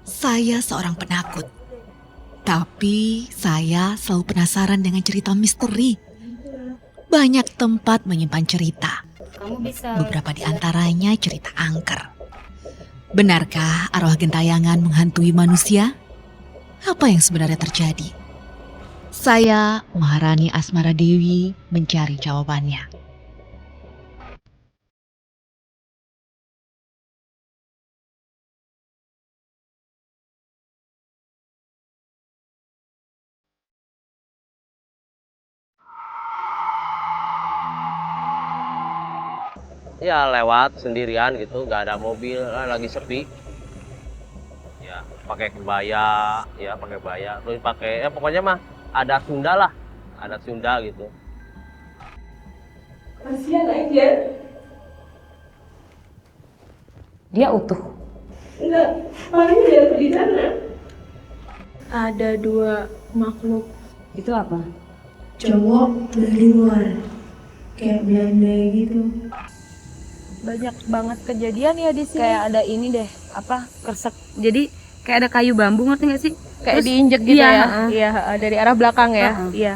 Saya seorang penakut, tapi saya selalu penasaran dengan cerita misteri. Banyak tempat menyimpan cerita, Kamu bisa beberapa di antaranya cerita angker. Benarkah arwah gentayangan menghantui manusia? Apa yang sebenarnya terjadi? Saya, Maharani Asmara Dewi, mencari jawabannya. Ya lewat sendirian gitu, nggak ada mobil, lagi sepi. Ya pakai kebaya, terus pakai ya pokoknya mah adat Sunda lah, adat Sunda gitu. Kasihan aja. dia utuh. Enggak, paling jatuh di sana. Ada dua makhluk Itu apa? cowok dari luar, kayak Belanda gitu. Banyak banget kejadian ya di sini. Kayak ada ini deh, apa kersek. Jadi kayak ada kayu bambu, ngerti nggak sih? Kayak diinjek gitu iya, ya? Iya, dari arah belakang ya. Iya.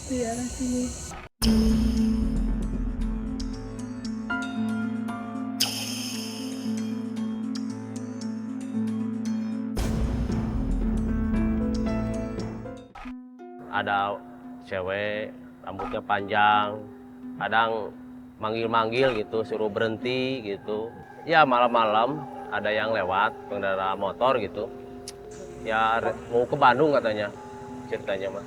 Di arah sini. Ada cewek rambutnya panjang, kadang manggil-manggil gitu, suruh berhenti gitu. Ya malam-malam ada yang lewat pengendara motor gitu. Ya mau ke Bandung katanya ceritanya mah.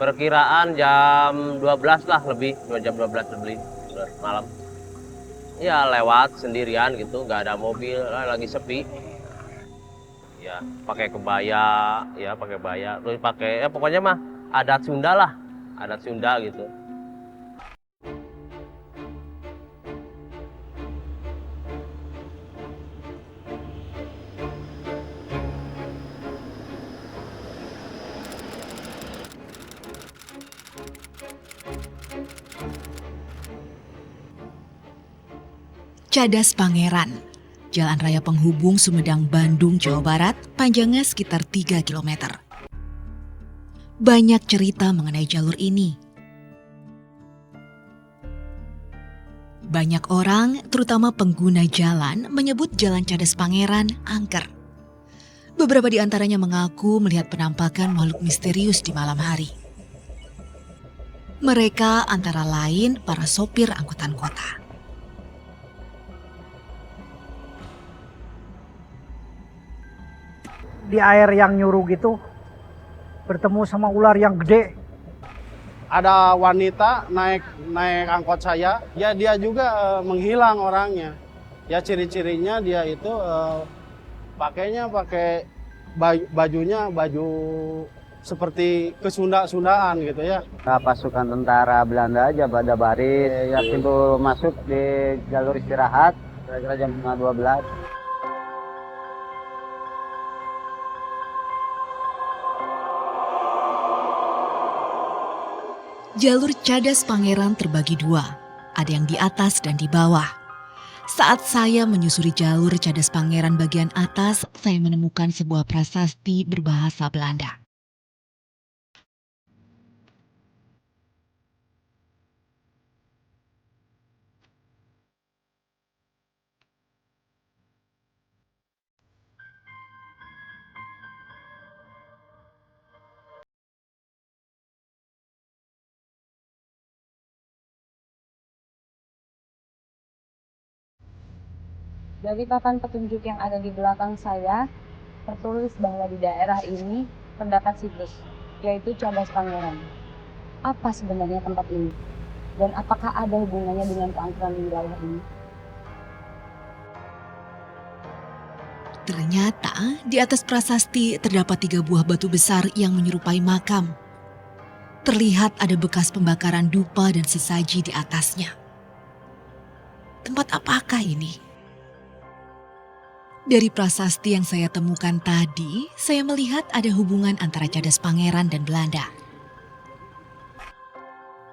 Perkiraan jam 12 lah lebih, jam 12 lebih malam. Ya lewat sendirian gitu, nggak ada mobil, lagi sepi. Ya pakai kebaya, terus pakai ya pokoknya mah adat Sunda lah, adat Sunda gitu. Cadas Pangeran, jalan raya penghubung Sumedang Bandung, Jawa Barat, panjangnya sekitar 3 km. Banyak cerita mengenai jalur ini. Banyak orang, terutama pengguna jalan, menyebut Jalan Cadas Pangeran angker. Beberapa di antaranya mengaku melihat penampakan makhluk misterius di malam hari. Mereka antara lain para sopir angkutan kota. Di air yang nyuruh gitu bertemu sama ular yang gede. Ada wanita naik angkot saya, ya dia juga menghilang orangnya. Ya ciri-cirinya dia itu pakainya pakai bajunya baju seperti kesunda-sundaan gitu ya. Pasukan tentara Belanda aja pada baris, ya pintu masuk di jalur istirahat kira-kira jam 12. Jalur Cadas Pangeran terbagi dua, ada yang di atas dan di bawah. Saat saya menyusuri jalur Cadas Pangeran bagian atas, saya menemukan sebuah prasasti berbahasa Belanda. Dari papan petunjuk yang ada di belakang saya, tertulis bahwa di daerah ini terdapat situs, yaitu Cadas Pangeran. Apa sebenarnya tempat ini? Dan apakah ada hubungannya dengan keangkeran di wilayah ini? Ternyata di atas prasasti terdapat 3 buah batu besar yang menyerupai makam. Terlihat ada bekas pembakaran dupa dan sesaji di atasnya. Tempat apakah ini? Dari prasasti yang saya temukan tadi, saya melihat ada hubungan antara Cadas Pangeran dan Belanda.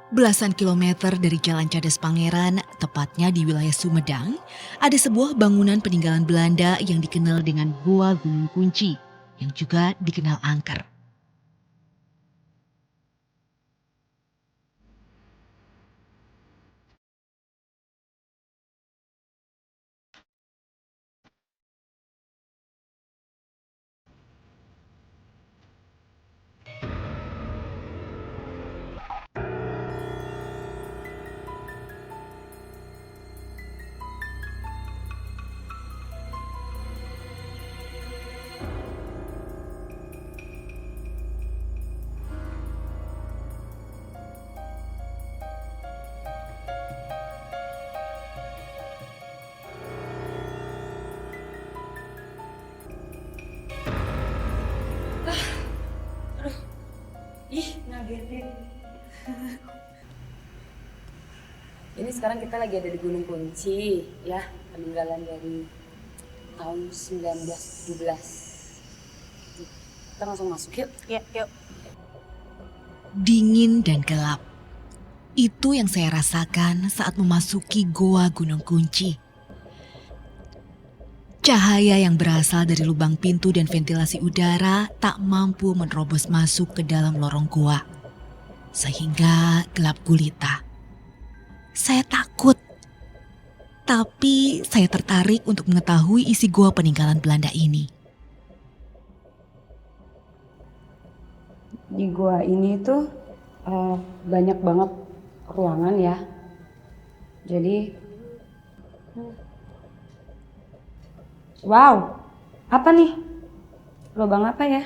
Belasan kilometer dari Jalan Cadas Pangeran, tepatnya di wilayah Sumedang, ada sebuah bangunan peninggalan Belanda yang dikenal dengan Goa Gunung Kunci, yang juga dikenal angker. Ini sekarang kita lagi ada di Gunung Kunci, ya, peninggalan dari tahun 1917. Kita langsung masuk yuk. Ya, yuk. Dingin dan gelap. Itu yang saya rasakan saat memasuki Goa Gunung Kunci. Cahaya yang berasal dari lubang pintu dan ventilasi udara tak mampu menerobos masuk ke dalam lorong goa. Sehingga gelap gulita. Saya takut. Tapi saya tertarik untuk mengetahui isi goa peninggalan Belanda ini. Di gua ini tuh banyak banget ruangan ya. Jadi, wow, apa nih? Lubang apa ya?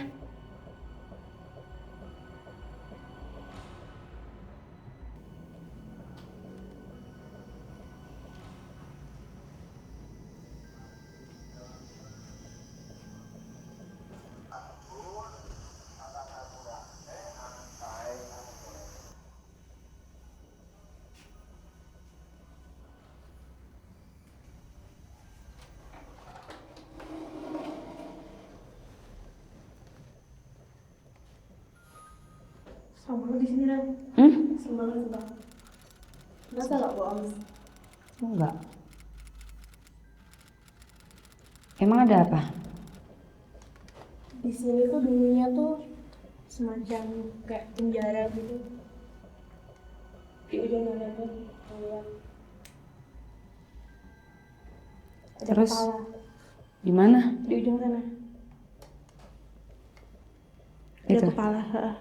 Sama lu di sini, Ran. Semangat banget. Masa gak bohong? Enggak. Emang ada apa? Di sini tuh dulunya tuh semacam kayak penjara gitu. Di ujung sana tuh kayak ada Terus? kepala. Di mana? Di ujung sana. Ada Itu. kepala. Heeh.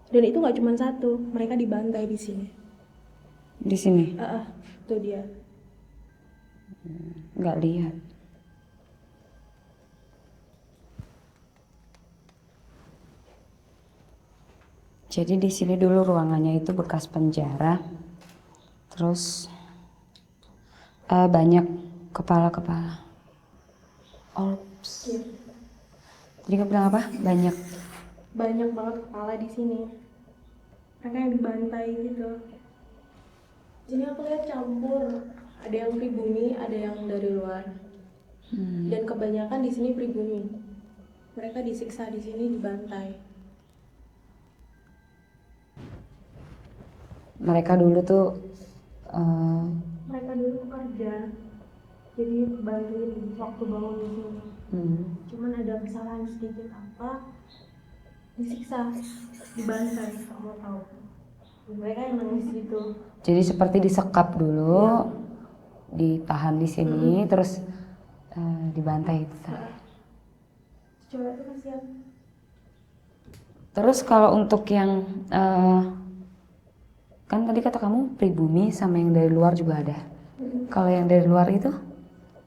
Dan itu nggak cuma satu, mereka dibantai di sini. Di sini? Tuh dia. Nggak lihat. Jadi di sini dulu ruangannya itu bekas penjara. Terus banyak kepala-kepala. Ops. Iya. Jadi kamu bilang apa? Banyak. Banyak banget kepala di sini. Mereka yang dibantai gitu. Jadi aku lihat campur. Ada yang pribumi, ada yang dari luar. Dan kebanyakan di sini pribumi. Mereka disiksa di sini, dibantai. Mereka dulu tuh Mereka dulu kerja, jadi bantuin waktu bangun di sini. Cuman ada kesalahan sedikit apa, disiksa, dibantai, kamu tahu. Mereka yang nangis gitu. jadi seperti disekap dulu, ditahan di sini, terus dibantai itu. Coba itu kasihan. Terus kalau untuk yang kan tadi kata kamu pribumi sama yang dari luar juga ada. Kalau yang dari luar itu,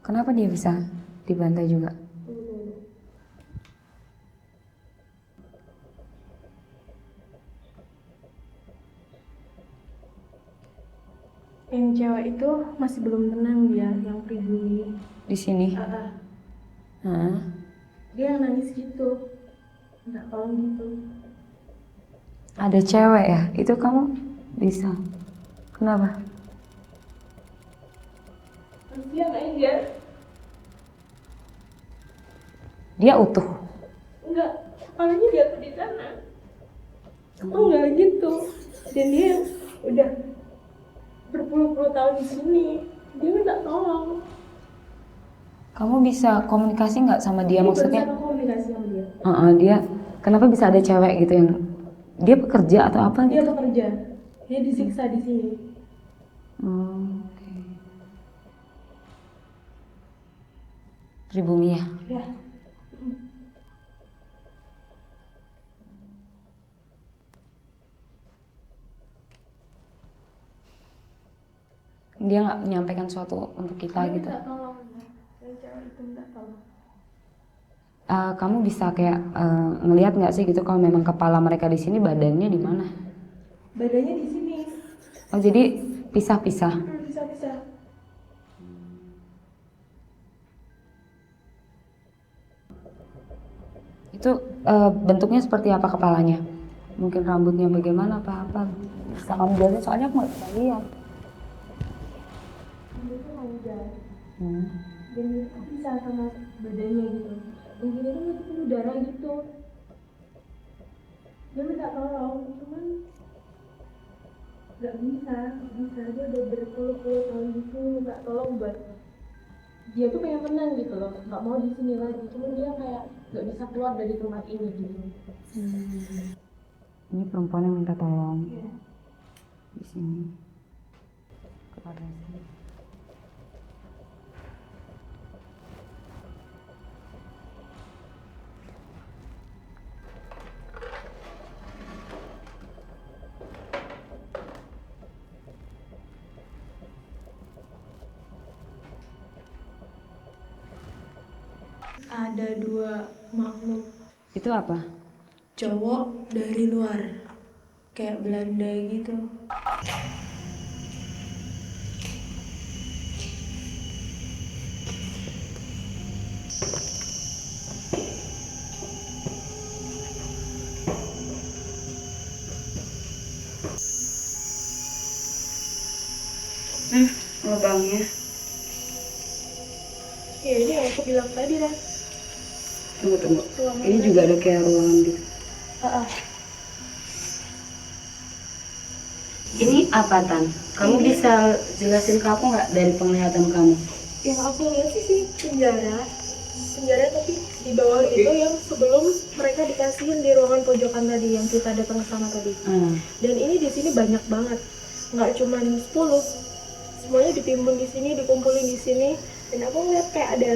kenapa dia bisa dibantai juga? Yang cewek itu masih belum tenang dia, yang pribumi. Di sini? Dia nangis gitu, nggak tolong gitu. Ada cewek ya? Itu kamu bisa? Kenapa? Kasihan aja. Dia utuh? Enggak, kepalanya jatuh di sana. Oh enggak gitu. Dan dia udah berpuluh-puluh tahun di sini, dia minta tolong. Kamu bisa komunikasi nggak sama dia maksudnya? Barusan aku komunikasi sama dia. Dia kenapa bisa ada cewek gitu yang dia bekerja atau apa Dia gitu? bekerja, dia disiksa di sini. Oke. Pribumi ya? Ya, Dia nggak menyampaikan sesuatu untuk kita dia gitu. minta tolong. Dan cewek itu minta tolong. Kamu bisa kayak ngelihat nggak sih gitu kalau memang kepala mereka di sini, badannya di mana? Badannya di sini, Oh jadi pisah-pisah. bisa-bisa. Itu bentuknya seperti apa kepalanya? Mungkin rambutnya bagaimana apa-apa? Bisa kamu jelasin soalnya aku nggak bisa lihat. Dia tuh panjang, Hmm. dan itu bisa sama badannya gitu. Mungkin itu masih penuh darah gitu. Dia minta tolong, cuman nggak bisa. Dia udah berpuluh-puluh tahun di sini minta tolong buat dia tuh pengen menang gitu loh, nggak mau di sini lagi. Cuman dia kayak nggak bisa keluar dari tempat ini gitu. Ini perempuan yang minta tolong Iya. di sini. Kepada sini. Ada dua makhluk Itu apa? cowok dari luar, kayak Belanda gitu. Lubangnya. Ya ini yang aku bilang tadi kan. Tunggu. Ruangan Ini juga ada kayak ruangan gitu. Ini apa Tan? Kamu bisa jelasin ke aku nggak dari penglihatan kamu? Yang aku lihat sih penjara tapi di bawah itu yang sebelum mereka dikasihin di ruangan pojokan tadi yang kita datang ke sana tadi. Dan ini di sini banyak banget, nggak cuma 10, semuanya ditimbun di sini, dikumpulin di sini. Dan aku ngeliat kayak ada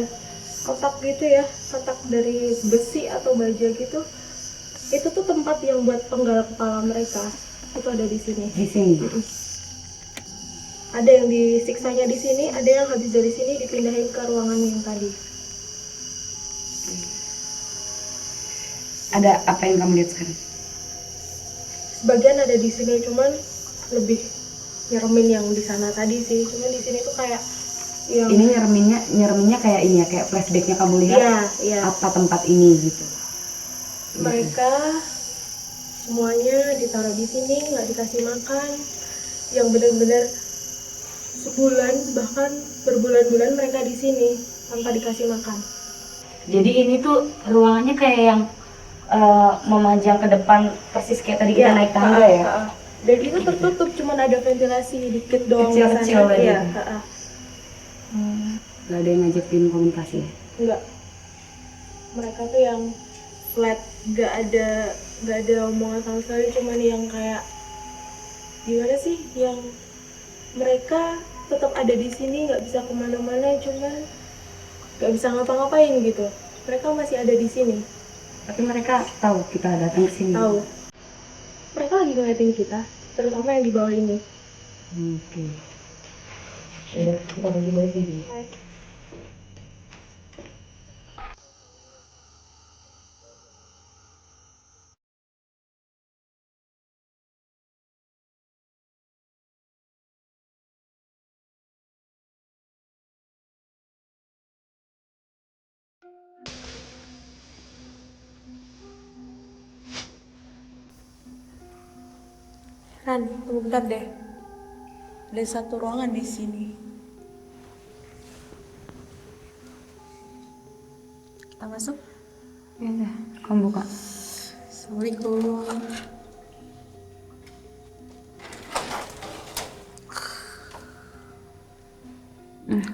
kotak gitu ya, kotak dari besi atau baja gitu. Itu tuh tempat yang buat penggal kepala mereka, itu ada di sini. Di sini. Ada yang disiksanya di sini, ada yang habis dari sini dipindahin ke ruangan yang tadi. Ada apa yang kamu lihat sekarang? Sebagian ada di sini, cuman lebih nyeremin yang di sana tadi sih. Cuman di sini tuh kayak yang Ini nyereminnya kayak ini ya, kayak flashbacknya kamu lihat iya. apa tempat ini gitu. Mereka semuanya ditaruh di sini, nggak dikasih makan, yang benar-benar sebulan bahkan berbulan-bulan mereka di sini tanpa dikasih makan. Jadi ini tuh ruangannya kayak yang memajang ke depan persis kayak tadi kita naik tangga ya. Dan itu tertutup, cuman ada ventilasi dikit doang di Kecil-kecil sana. tadi. Iya, Gak ada yang ngajakin komunikasi ya? enggak. Mereka tuh yang flat, nggak ada omongan sama sekali, cuman yang kayak gimana sih, yang mereka tetap ada di sini, nggak bisa kemana-mana, cuman nggak bisa ngapa-ngapain gitu. Mereka masih ada di sini. Tapi mereka tahu kita datang ke sini. Tahu. Mereka lagi ngeliatin kita, terutama yang di bawah ini. Oke. Udah, kita bagi dari sini. Ran, tunggu bentar deh. Ada satu ruangan di sini. Kita masuk. Ya udah, kamu buka. Assalamualaikum.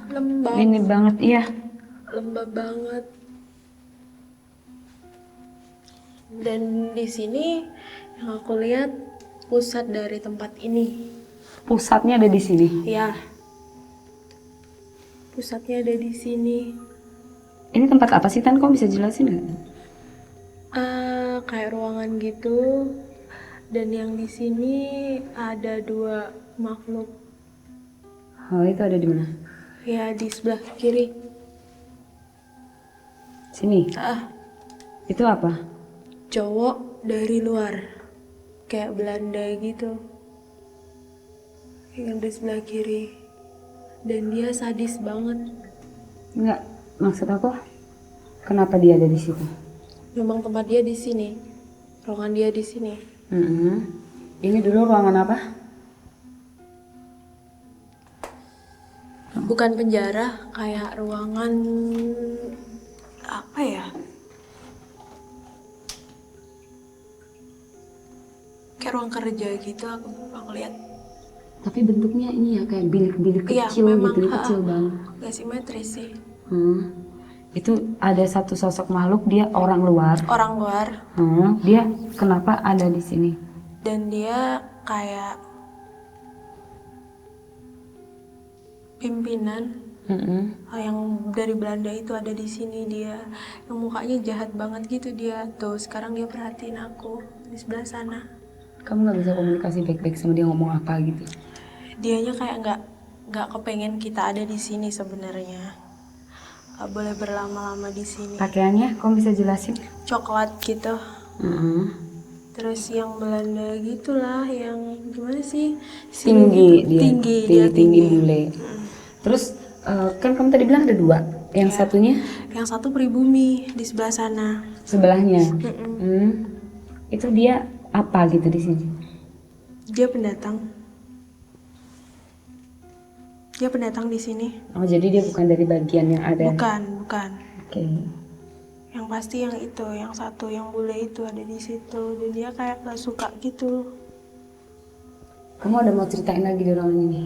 Lembab, Ini banget, iya. lembab banget. Dan di sini yang aku lihat pusat dari tempat ini. Pusatnya ada di sini. Ya, pusatnya ada di sini. Ini tempat apa sih, Tan? Kau bisa jelasin nggak? Kayak ruangan gitu. Dan yang di sini ada 2 makhluk. Oh, itu ada di mana? Ya, di sebelah kiri. Sini. Itu apa? Cowok dari luar. Kayak Belanda gitu. Yang di sebelah kiri. Dan dia sadis banget. Enggak, maksud aku, kenapa dia ada di situ? Memang tempat dia di sini. Ruangan dia di sini. Ini dulu ruangan apa? Bukan penjara, kayak ruangan apa ya? Kayak ruang kerja gitu aku lihat. Tapi bentuknya ini ya kayak bilik-bilik Iya, kecil memang, gitu, kecil banget. Gak simetris sih. Itu ada satu sosok makhluk, dia orang luar. Orang luar. Dia kenapa ada di sini? Dan dia kayak pimpinan yang dari Belanda itu ada di sini. Dia yang mukanya jahat banget gitu dia. Tuh sekarang dia perhatiin aku di sebelah sana. Kamu nggak bisa komunikasi baik-baik sama dia, ngomong apa gitu? Dianya kayak nggak kepengen kita ada di sini sebenarnya. Gak boleh berlama-lama di sini. Pakaiannya, kamu bisa jelasin? Coklat gitu. Terus yang Belanda gitulah, yang gimana sih? Tinggi dia. Tinggi, Tinggi bule. Terus kan kamu tadi bilang ada 2. Yang satunya? Yang satu pribumi di sebelah sana. Sebelahnya. Itu dia apa gitu di sini? Dia pendatang. Dia pendatang di sini. Oh, jadi dia bukan dari bagian yang ada? Bukan. Oke. Yang pasti yang itu, yang satu, yang bule itu ada di situ. Dan dia kayak gak suka gitu. Kamu ada mau ceritain lagi di ruangan ini?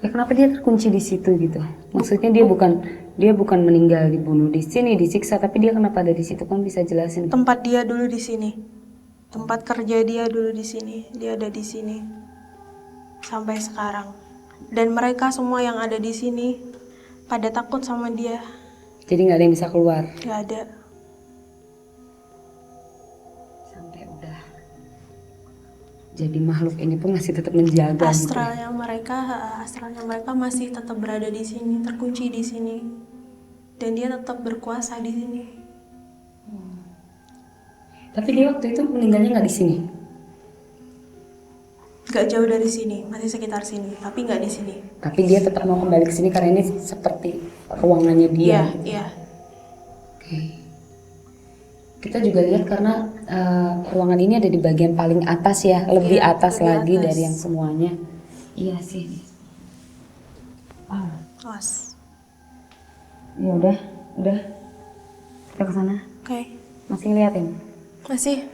Ya kenapa dia terkunci di situ gitu? Maksudnya dia bukan meninggal, dibunuh di sini, disiksa, tapi dia kenapa ada di situ? Kamu bisa jelasin? Tempat dia dulu di sini. Tempat kerja dia dulu di sini. Dia ada di sini. Sampai sekarang. Dan mereka semua yang ada di sini pada takut sama dia. Jadi nggak ada yang bisa keluar? Gak ada. Sampai udah. Jadi makhluk ini pun masih tetap menjaga Astralnya mereka masih tetap berada di sini, terkunci di sini. Dan dia tetap berkuasa di sini. Tapi dia waktu itu meninggalnya nggak di sini? Gak jauh dari sini, masih sekitar sini, tapi nggak di sini. Tapi dia tetap mau kembali ke sini karena ini seperti ruangannya dia. Iya. Oke. Kita juga lihat karena ruangan ini ada di bagian paling atas ya, lebih atas lebih lagi atas. dari yang semuanya. Iya sih. Awas. Ya udah. Kita ke sana. Oke. Masih ngeliatin? Masih.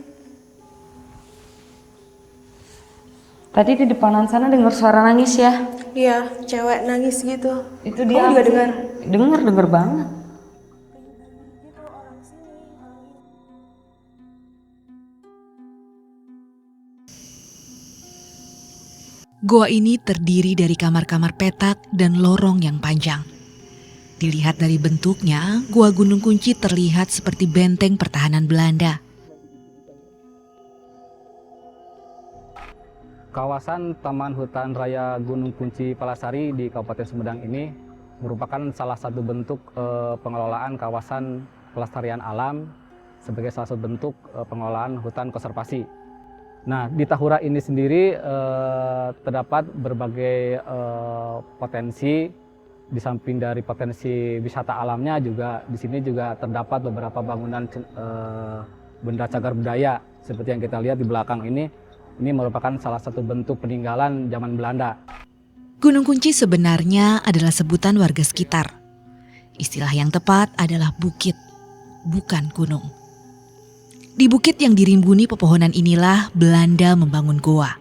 Tadi di depanan sana dengar suara nangis ya? Iya, cewek nangis gitu. Itu dia. Kamu juga dengar? Dengar banget. Goa ini terdiri dari kamar-kamar petak dan lorong yang panjang. Dilihat dari bentuknya, Gua Gunung Kunci terlihat seperti benteng pertahanan Belanda. Kawasan Taman Hutan Raya Gunung Kunci Palasari di Kabupaten Sumedang ini merupakan salah satu bentuk pengelolaan kawasan pelestarian alam sebagai salah satu bentuk pengelolaan hutan konservasi. Nah, di Tahura ini sendiri terdapat berbagai potensi. Di samping dari potensi wisata alamnya juga di sini juga terdapat beberapa bangunan benda cagar budaya seperti yang kita lihat di belakang ini. Ini merupakan salah satu bentuk peninggalan zaman Belanda. Gunung Kunci sebenarnya adalah sebutan warga sekitar. Istilah yang tepat adalah bukit, bukan gunung. Di bukit yang dirimbuni pepohonan inilah Belanda membangun goa.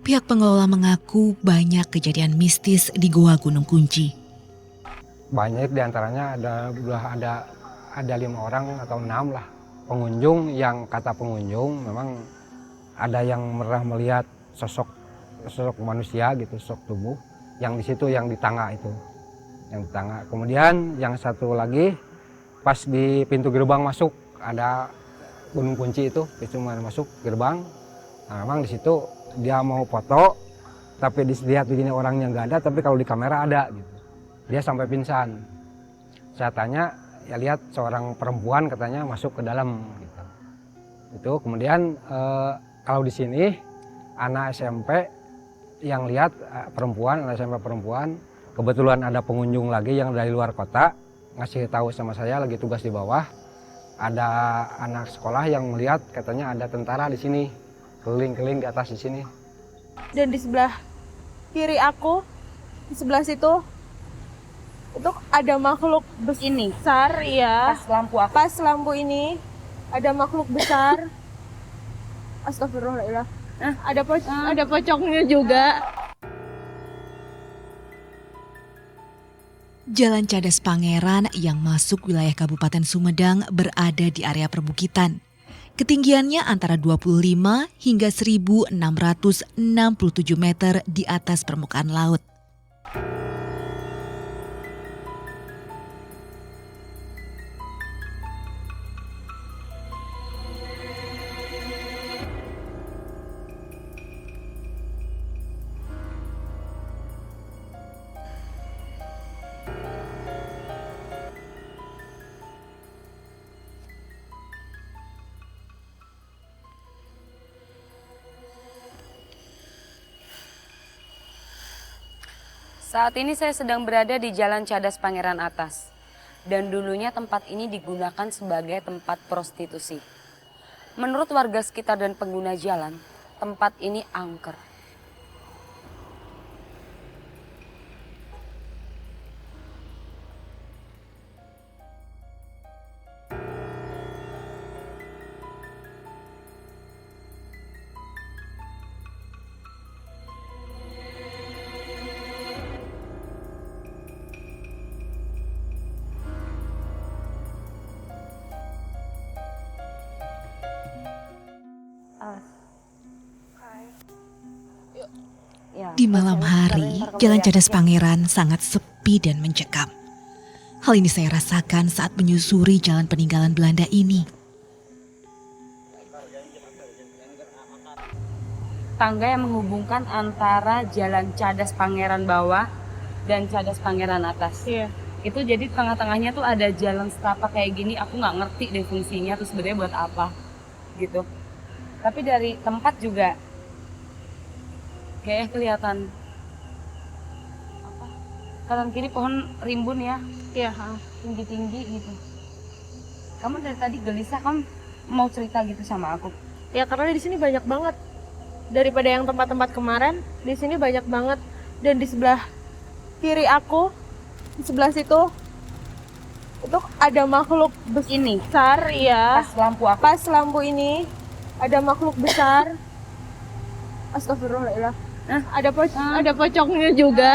Pihak pengelola mengaku banyak kejadian mistis di Goa Gunung Kunci. Banyak diantaranya ada 5 orang atau 6 lah pengunjung yang kata pengunjung memang ada yang pernah melihat sosok manusia gitu, sosok tubuh yang di situ yang di tangga itu, yang di tangga. Kemudian yang satu lagi pas di pintu gerbang masuk ada Gunung Kunci itu, pintu masuk gerbang. Nah, memang di situ dia mau foto, tapi dilihat begini orangnya nggak ada, tapi kalau di kamera ada gitu. Dia sampai pingsan. Saya tanya, ya lihat seorang perempuan katanya masuk ke dalam gitu. Itu kemudian kalau di sini anak SMP yang lihat anak SMP perempuan, kebetulan ada pengunjung lagi yang dari luar kota ngasih tahu sama saya lagi tugas di bawah. Ada anak sekolah yang melihat katanya ada tentara di sini. Keliling-keliling di atas di sini. Dan di sebelah kiri aku, di sebelah situ, itu ada makhluk besar, ya. Pas lampu ini, ada makhluk besar. Astagfirullahaladzim. Ada pocongnya juga. Jalan Cadas Pangeran yang masuk wilayah Kabupaten Sumedang berada di area perbukitan. Ketinggiannya antara 25 hingga 1.667 meter di atas permukaan laut. Saat ini saya sedang berada di Jalan Cadas Pangeran Atas. Dan dulunya tempat ini digunakan sebagai tempat prostitusi. Menurut warga sekitar dan pengguna jalan, tempat ini angker. Di malam hari, Jalan Cadas Pangeran sangat sepi dan mencekam. Hal ini saya rasakan saat menyusuri jalan peninggalan Belanda ini. Tangga yang menghubungkan antara Jalan Cadas Pangeran bawah dan Cadas Pangeran atas. Iya. Itu jadi tengah-tengahnya tuh ada jalan setapak kayak gini. Aku nggak ngerti deh fungsinya tuh sebenarnya buat apa gitu. Tapi dari tempat juga kayaknya kelihatan apa? Kanan kiri pohon rimbun ya. Iya. Tinggi-tinggi gitu. Kamu dari tadi gelisah, kamu mau cerita gitu sama aku? Ya karena di sini banyak banget. Daripada yang tempat-tempat kemarin, di sini banyak banget. Dan di sebelah kiri aku, di sebelah situ, itu ada makhluk besar, ya. Pas lampu ini, ada makhluk besar. Astagfirullahaladzim. Ada pocongnya juga.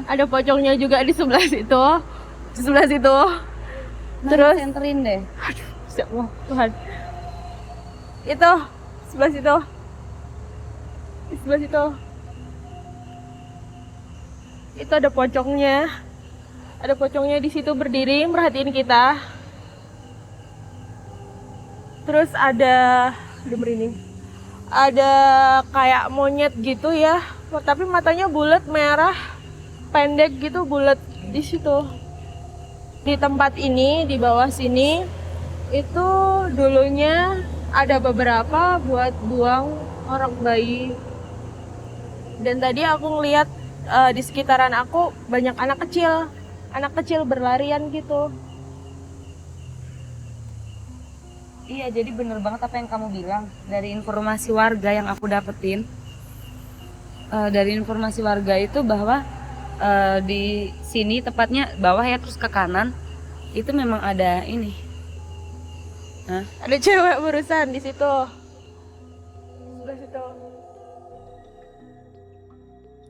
Ada pocongnya juga di sebelah situ. Di sebelah situ. Terus senterin deh. Aduh, ya Allah, Tuhan. Itu sebelah situ. Di sebelah situ. Itu ada pocongnya. Ada pocongnya di situ berdiri merhatiin kita. Terus ada merinding. Ada kayak monyet gitu ya, tapi matanya bulat merah, pendek gitu, bulat di situ. Di tempat ini, di bawah sini, itu dulunya ada beberapa buat buang orang bayi. Dan tadi aku ngeliat di sekitaran aku banyak anak kecil berlarian gitu. Iya, jadi bener banget apa yang kamu bilang. Dari informasi warga yang aku dapetin, dari informasi warga itu bahwa di sini tepatnya bawah ya, terus ke kanan itu memang ada ini. Ada cewek berusan di situ. Sebelah situ.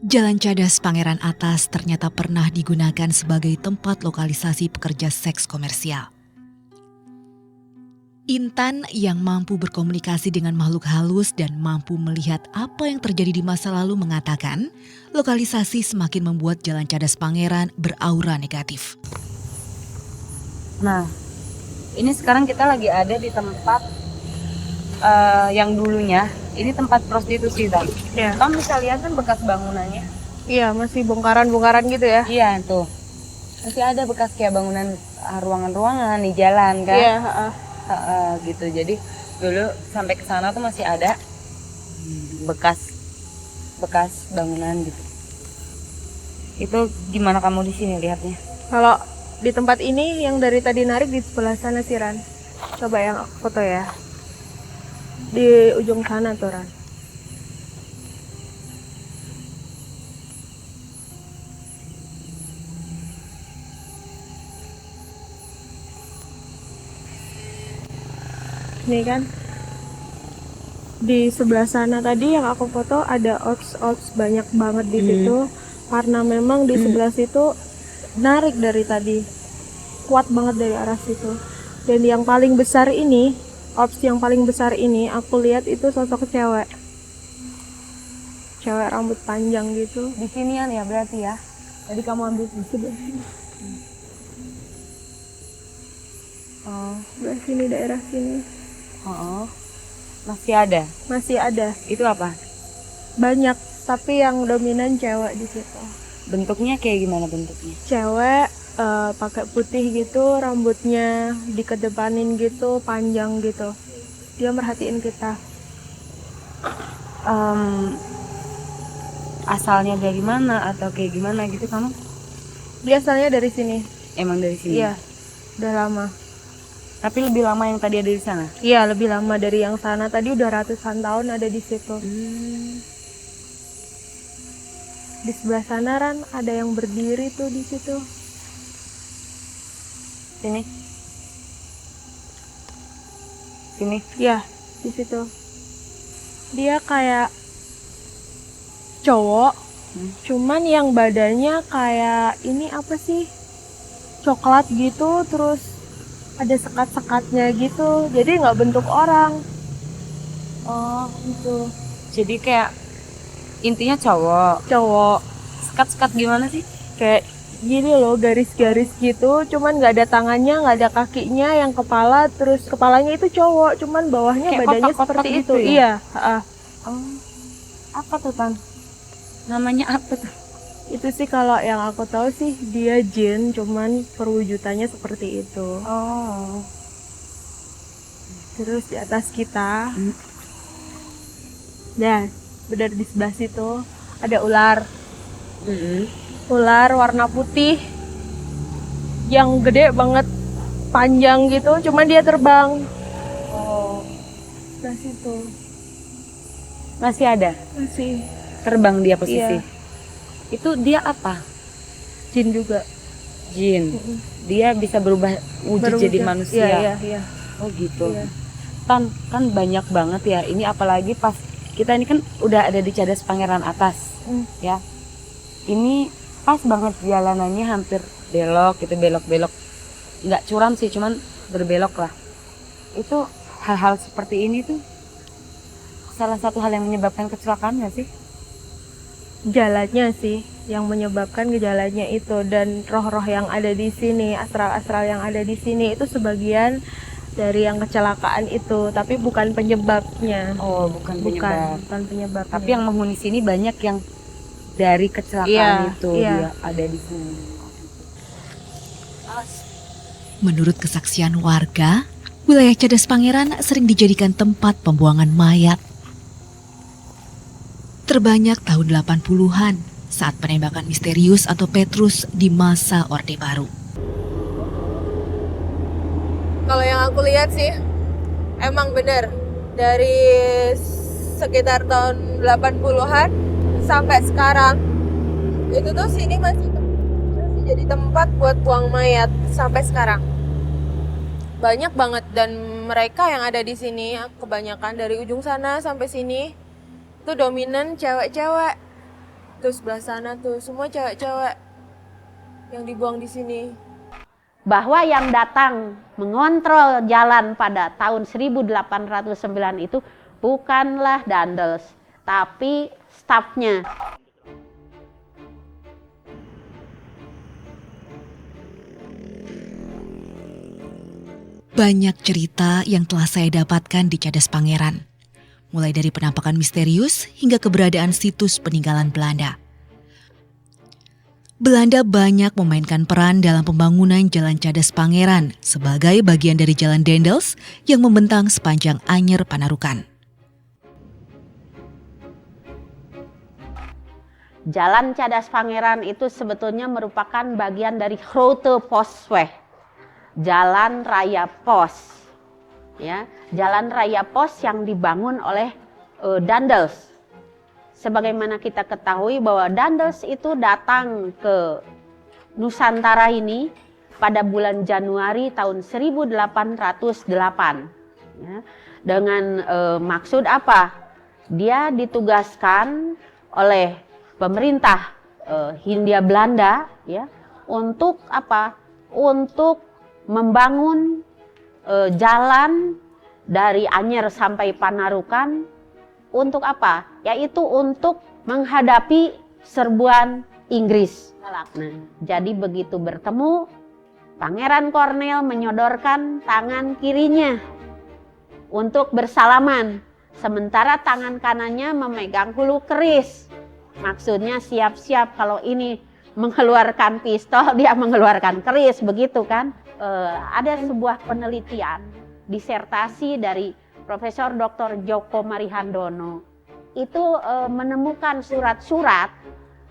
Jalan Cadas Pangeran Atas ternyata pernah digunakan sebagai tempat lokalisasi pekerja seks komersial. Intan yang mampu berkomunikasi dengan makhluk halus dan mampu melihat apa yang terjadi di masa lalu mengatakan, lokalisasi semakin membuat Jalan Cadas Pangeran beraura negatif. Nah, ini sekarang kita lagi ada di tempat yang dulunya ini tempat prostitusi tadi. Ya. Kamu bisa lihat kan bekas bangunannya. Iya, masih bongkaran-bongkaran gitu ya. Iya tuh, masih ada bekas kayak bangunan ruangan-ruangan di jalan kan. Iya. Gitu. Jadi dulu sampai ke sana tuh masih ada bekas bangunan gitu. Itu gimana kamu di sini lihatnya? Kalau di tempat ini yang dari tadi narik di sebelah sana sih Ran. Coba yang aku foto ya. Di ujung sana tuh Ran. Nih kan. Di sebelah sana tadi yang aku foto ada orbs banyak banget di situ. Karena memang di sebelah situ narik dari tadi. Kuat banget dari arah situ. Dan yang paling besar ini, orbs yang paling besar ini aku lihat itu sosok cewek. Cewek rambut panjang gitu. Di sinian ya berarti ya. Tadi kamu ambil di sebelah sini. Oh, Sebelah sini, daerah sini. Masih ada. Masih ada. Itu apa? Banyak, tapi yang dominan cewek di situ. Bentuknya kayak gimana bentuknya? Cewek pakai putih gitu, rambutnya dikedepanin gitu, panjang gitu. Dia merhatiin kita. Asalnya dari mana atau kayak gimana gitu kamu? Biasanya dari sini. Emang dari sini? Iya, udah lama. Tapi lebih lama yang tadi ada di sana? Iya, lebih lama dari yang sana. Tadi udah ratusan tahun ada di situ. Di sebelah sana Ran, ada yang berdiri tuh di situ. Sini? Sini? Iya, di situ. Dia kayak cowok, cuman yang badannya kayak ini apa sih? Coklat gitu, terus ada sekat-sekatnya gitu. Jadi nggak bentuk orang. Oh, gitu. Jadi kayak intinya cowok. Cowok. Sekat-sekat gimana sih? Kayak gini loh, garis-garis gitu, cuman nggak ada tangannya, nggak ada kakinya, yang kepala, terus kepalanya itu cowok, cuman bawahnya Kayak badannya kotak-kotak seperti gitu itu. ya? Iya. Oh, apa tuh Tan? Namanya apa tuh? Itu sih kalau yang aku tahu sih dia jin, cuman perwujudannya seperti itu. Oh. Terus di atas kita, nah, benar di sebelah situ ada ular. Ular warna putih, yang gede banget, panjang gitu, cuman dia terbang. Oh. Sebelah situ Masih ada? masih Terbang dia posisi? Iya. Itu dia apa? jin juga. Jin. Dia bisa berubah wujud jadi manusia. Iya. Oh gitu. Iya. Tan, kan banyak banget ya. Ini apalagi pas kita ini kan udah ada di Cadas Pangeran Atas, ya. Ini pas banget jalanannya hampir belok gitu, belok-belok. Nggak curam sih, cuman berbelok lah. Itu hal-hal seperti ini tuh salah satu hal yang menyebabkan kecelakaan nggak sih? Jalannya sih yang menyebabkan gejalanya itu, dan roh-roh yang ada di sini, astral-astral yang ada di sini itu sebagian dari yang kecelakaan itu, tapi bukan penyebabnya. Oh, bukan penyebab. Bukan penyebabnya. Tapi yang menghuni sini banyak yang dari kecelakaan itu dia ada di sini. Menurut kesaksian warga, wilayah Cadas Pangeran sering dijadikan tempat pembuangan mayat. Terbanyak tahun 80-an saat penembakan misterius atau Petrus di masa Orde Baru. Kalau yang aku lihat sih, emang benar dari sekitar tahun 80-an sampai sekarang itu tuh sini masih jadi tempat buat buang mayat sampai sekarang. Banyak banget, dan mereka yang ada di sini kebanyakan dari ujung sana sampai sini itu dominan cewek-cewek. Tuh sebelah sana tuh, semua cewek-cewek yang dibuang di sini. Bahwa yang datang mengontrol jalan pada tahun 1809 itu bukanlah Daendels, tapi stafnya. Banyak cerita yang telah saya dapatkan di Cadas Pangeran. Mulai dari penampakan misterius hingga keberadaan situs peninggalan Belanda. Belanda banyak memainkan peran dalam pembangunan Jalan Cadas Pangeran sebagai bagian dari Jalan Daendels yang membentang sepanjang Anyer Panarukan. Jalan Cadas Pangeran itu sebetulnya merupakan bagian dari Grote Postweg, Jalan Raya Pos. Ya, Jalan Raya Pos yang dibangun oleh Daendels. Sebagaimana kita ketahui bahwa Daendels itu datang ke Nusantara ini pada bulan Januari tahun 1808. Ya, dengan maksud apa? Dia ditugaskan oleh pemerintah Hindia Belanda ya untuk apa? Untuk membangun jalan dari Anyer sampai Panarukan untuk apa? Yaitu untuk menghadapi serbuan Inggris. Nah, jadi begitu bertemu, Pangeran Cornel menyodorkan tangan kirinya untuk bersalaman, sementara tangan kanannya memegang hulu keris. Maksudnya siap-siap kalau ini mengeluarkan pistol, dia mengeluarkan keris, begitu kan? Ada sebuah penelitian disertasi dari Profesor Dr. Djoko Marihandono itu menemukan surat-surat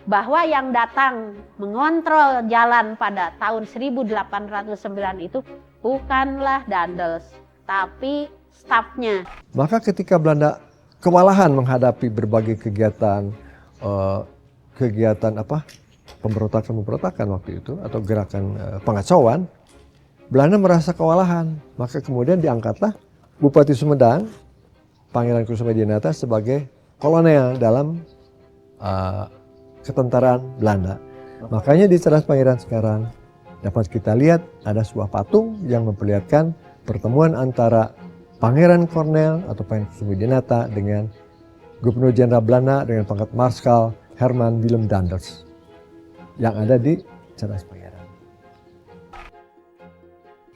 bahwa yang datang mengontrol jalan pada tahun 1809 itu bukanlah Daendels, tapi stafnya. Maka ketika Belanda kewalahan menghadapi berbagai kegiatan pemberontakan waktu itu atau gerakan pengacauan, Belanda merasa kewalahan, maka kemudian diangkatlah Bupati Sumedang, Pangeran Kusumedinata sebagai kolonel dalam ketentaraan Belanda. Makanya di Cadas Pangeran sekarang dapat kita lihat ada sebuah patung yang memperlihatkan pertemuan antara Pangeran Cornel atau Pangeran Kusumedinata dengan Gubernur Jenderal Belanda dengan pangkat Marskal Herman Willem Daendels yang ada di Cadas Pangeran.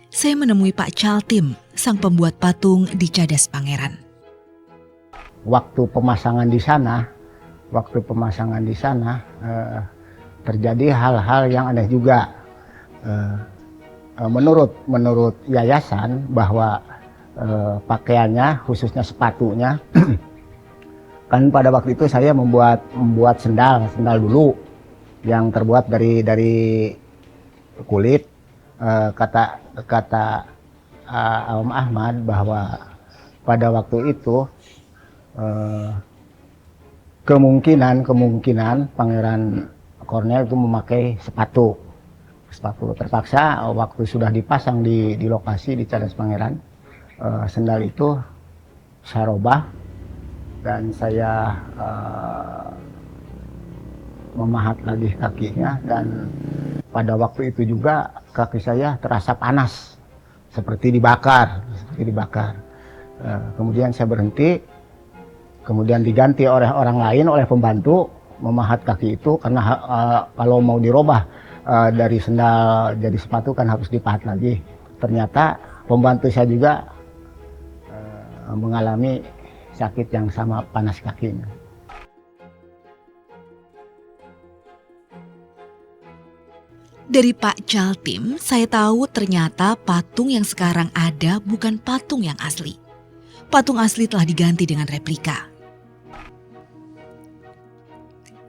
Saya menemui Pak Caltim, sang pembuat patung di Cadas Pangeran. Waktu pemasangan di sana terjadi hal-hal yang aneh juga. Menurut yayasan bahwa pakaiannya, khususnya sepatunya, kan pada waktu itu saya membuat sendal dulu yang terbuat dari kulit. Kata Om Ahmad bahwa pada waktu itu kemungkinan Pangeran Cornel itu memakai sepatu. Terpaksa waktu sudah dipasang di lokasi di Cadas Pangeran, sendal itu saya robah dan saya memahat lagi kakinya, dan pada waktu itu juga kaki saya terasa panas seperti dibakar. Kemudian saya berhenti, kemudian diganti oleh orang lain, oleh pembantu memahat kaki itu, karena kalau mau dirubah dari sendal jadi sepatu kan harus dipahat lagi. Ternyata pembantu saya juga mengalami sakit yang sama, panas kakinya. Dari Pak Caltim, saya tahu ternyata patung yang sekarang ada bukan patung yang asli. Patung asli telah diganti dengan replika.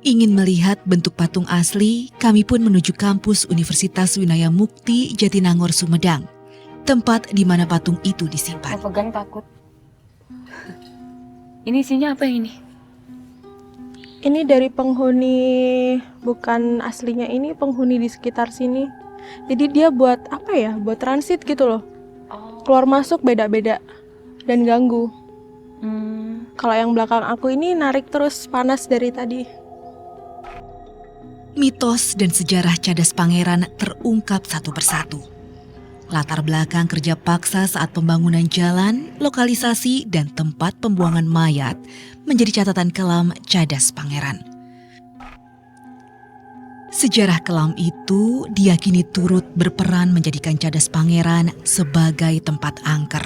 Ingin melihat bentuk patung asli, kami pun menuju kampus Universitas Winaya Mukti Jatinangor Sumedang, tempat di mana patung itu disimpan. Mau pegang takut. Ini isinya apa ini? Ini dari penghuni, bukan aslinya, ini penghuni di sekitar sini. Jadi dia buat apa ya? Buat transit gitu loh. Keluar masuk beda-beda dan ganggu. Kalau yang belakang aku ini narik terus, panas dari tadi. Mitos dan sejarah Cadas Pangeran terungkap satu persatu. Latar belakang kerja paksa saat pembangunan jalan, lokalisasi, dan tempat pembuangan mayat menjadi catatan kelam Cadas Pangeran. Sejarah kelam itu diyakini turut berperan menjadikan Cadas Pangeran sebagai tempat angker.